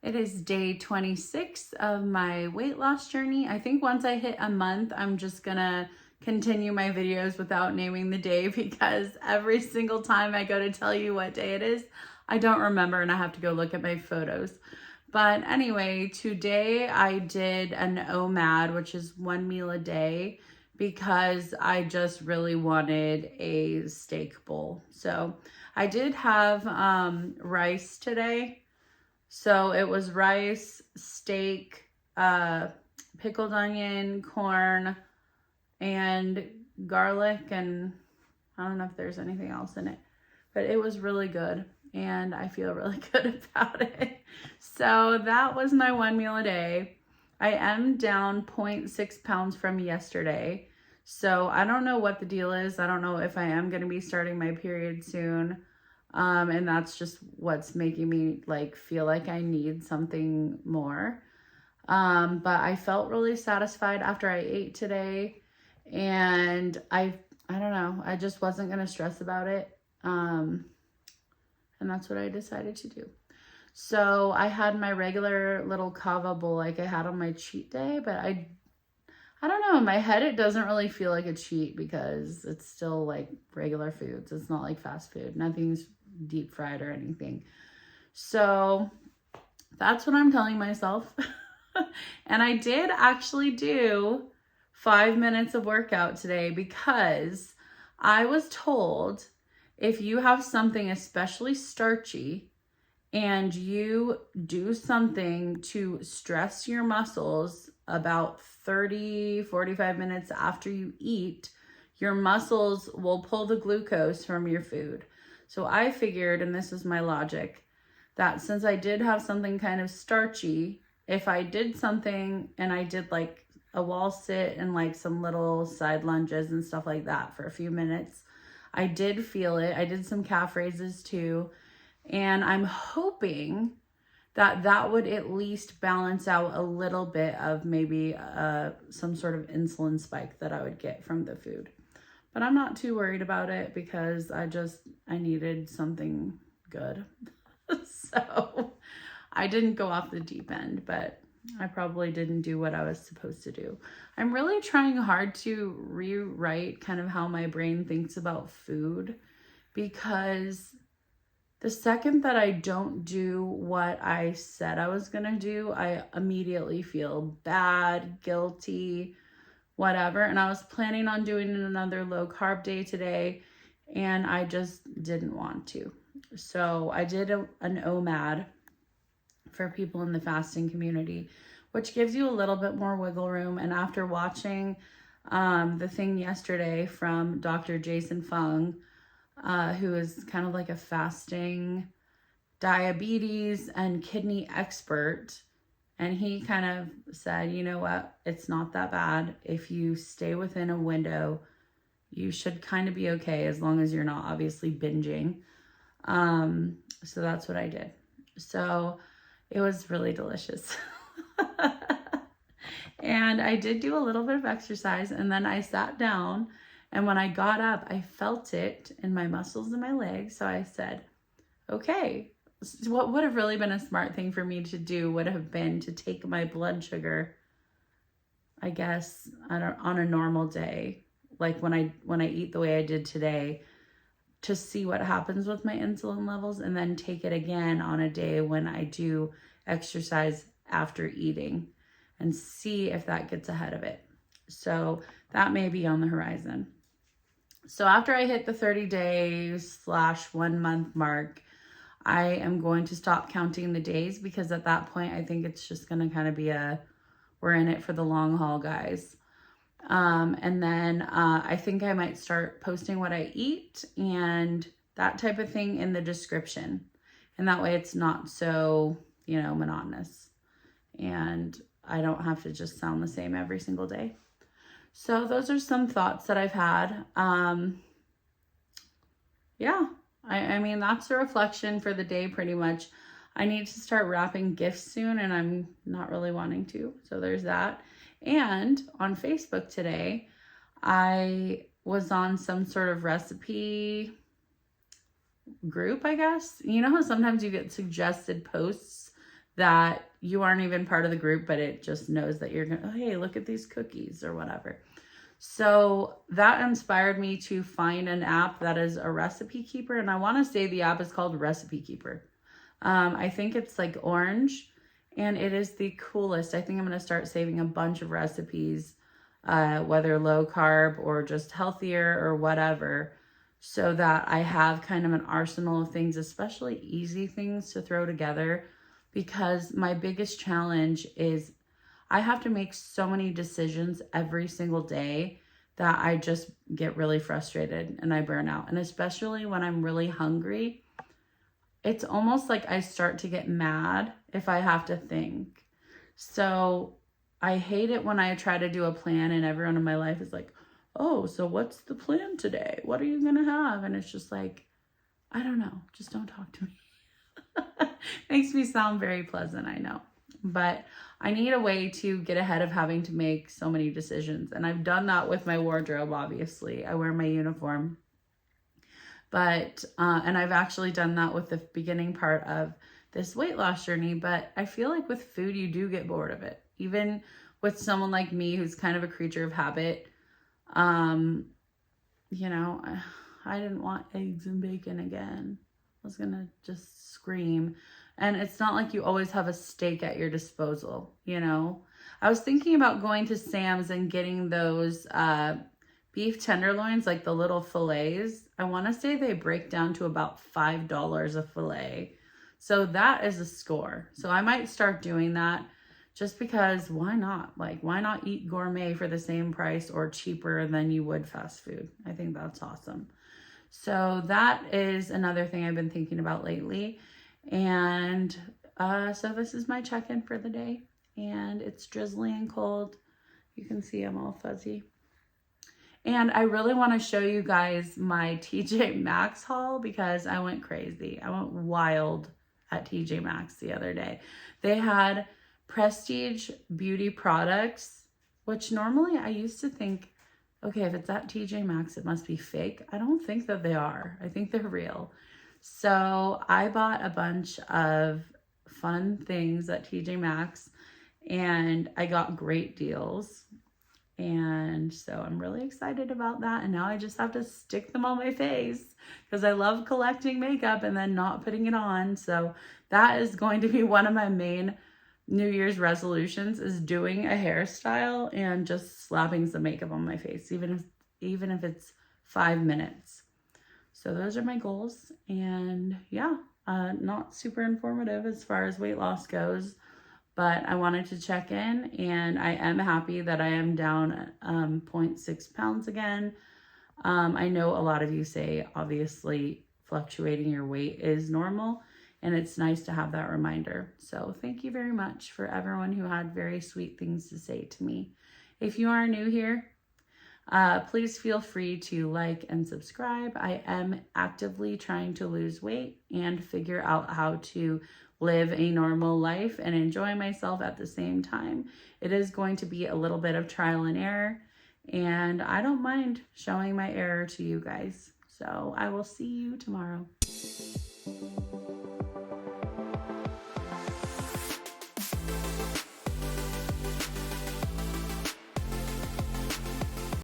It is day 26 of my weight loss journey. I think once I hit a month, I'm just gonna continue my videos without naming the day because every single time I go to tell you what day it is, I don't remember and I have to go look at my photos. But anyway, today I did an OMAD, which is 1 meal a day, because I just really wanted a steak bowl. So I did have rice today. So it was rice, steak, pickled onion, corn, and garlic, and I don't know if there's anything else in it, but it was really good, and I feel really good about it. So that was my 1 meal a day. I am down 0.6 pounds from yesterday, so I don't know what the deal is. I don't know if I am going to be starting my period soon. And that's just what's making me feel like I need something more. But I felt really satisfied after I ate today, and I don't know, I just wasn't going to stress about it. And that's what I decided to do. So I had my regular little Cava bowl like I had on my cheat day, but I don't know, in my head it doesn't really feel like a cheat because it's still like regular foods. It's not like fast food. Nothing's deep fried or anything. So that's what I'm telling myself. And I did actually do 5 minutes of workout today because I was told if you have something especially starchy and you do something to stress your muscles about 30-45 minutes after you eat, your muscles will pull the glucose from your food. So I figured, and this is my logic, that since I did have something kind of starchy, if I did something and I did like a wall sit and like some little side lunges and stuff like that for a few minutes, I did feel it. I did some calf raises too. And I'm hoping that that would at least balance out a little bit of maybe some sort of insulin spike that I would get from the food. But I'm not too worried about it because I needed something good. So I didn't go off the deep end, but I probably didn't do what I was supposed to do. I'm really trying hard to rewrite kind of how my brain thinks about food, because the second that I don't do what I said I was gonna do, I immediately feel bad, guilty, whatever. And I was planning on doing another low carb day today, and I just didn't want to. So I did an OMAD for people in the fasting community, which gives you a little bit more wiggle room. And after watching the thing yesterday from Dr. Jason Fung, who is kind of like a fasting diabetes and kidney expert, and he kind of said, you know what, it's not that bad. If you stay within a window, you should kind of be okay as long as you're not obviously binging. So that's what I did. So it was really delicious. And I did do a little bit of exercise, and then I sat down, and when I got up, I felt it in my muscles in my legs. So I said, okay, what would have really been a smart thing for me to do would have been to take my blood sugar, I guess, on a normal day, like when I eat the way I did today, to see what happens with my insulin levels, and then take it again on a day when I do exercise after eating, and see if that gets ahead of it. So that may be on the horizon. So after I hit the 30 days / 1 month mark, I am going to stop counting the days, because at that point, I think it's just going to kind of be we're in it for the long haul, guys. And then I think I might start posting what I eat and that type of thing in the description. And that way it's not so, monotonous. And I don't have to just sound the same every single day. So those are some thoughts that I've had. Yeah, I mean, that's a reflection for the day pretty much. I need to start wrapping gifts soon, and I'm not really wanting to. So there's that. And on Facebook today, I was on some sort of recipe group, I guess. You know how sometimes you get suggested posts that you aren't even part of the group, but it just knows that you're going to, oh, hey, look at these cookies or whatever. So that inspired me to find an app that is a recipe keeper. And I want to say the app is called Recipe Keeper. I think it's like orange, and it is the coolest. I think I'm going to start saving a bunch of recipes, whether low carb or just healthier or whatever, so that I have kind of an arsenal of things, especially easy things to throw together, because my biggest challenge is I have to make so many decisions every single day that I just get really frustrated and I burn out. And especially when I'm really hungry, it's almost like I start to get mad if I have to think. So I hate it when I try to do a plan and everyone in my life is like, oh, so what's the plan today? What are you going to have? And it's just like, I don't know. Just don't talk to me. Makes me sound very pleasant, I know. But I need a way to get ahead of having to make so many decisions. And I've done that with my wardrobe, obviously. I wear my uniform. But, and I've actually done that with the beginning part of this weight loss journey. But I feel like with food, you do get bored of it. Even with someone like me who's kind of a creature of habit. You know, I didn't want eggs and bacon again. I was gonna just scream. And it's not like you always have a steak at your disposal, you know. I was thinking about going to Sam's and getting those beef tenderloins, like the little fillets. I want to say they break down to about $5 a fillet. So that is a score. So I might start doing that just because why not? Like, why not eat gourmet for the same price or cheaper than you would fast food? I think that's awesome. So that is another thing I've been thinking about lately. And so this is my check-in for the day. And it's drizzly and cold. You can see I'm all fuzzy. And I really want to show you guys my TJ Maxx haul because I went crazy. I went wild at TJ Maxx the other day. They had prestige beauty products, which normally I used to think, okay, if it's at TJ Maxx, it must be fake. I don't think that they are. I think they're real. So I bought a bunch of fun things at TJ Maxx and I got great deals. And so I'm really excited about that. And now I just have to stick them on my face because I love collecting makeup and then not putting it on. So that is going to be one of my main New Year's resolutions, is doing a hairstyle and just slapping some makeup on my face, even if it's 5 minutes. So those are my goals. And yeah, not super informative as far as weight loss goes, but I wanted to check in, and I am happy that I am down 0.6 pounds again. I know a lot of you say, obviously, fluctuating your weight is normal, and it's nice to have that reminder. So thank you very much for everyone who had very sweet things to say to me. If you are new here, please feel free to like and subscribe. I am actively trying to lose weight and figure out how to live a normal life and enjoy myself at the same time. It is going to be a little bit of trial and error, and I don't mind showing my error to you guys. So I will see you tomorrow.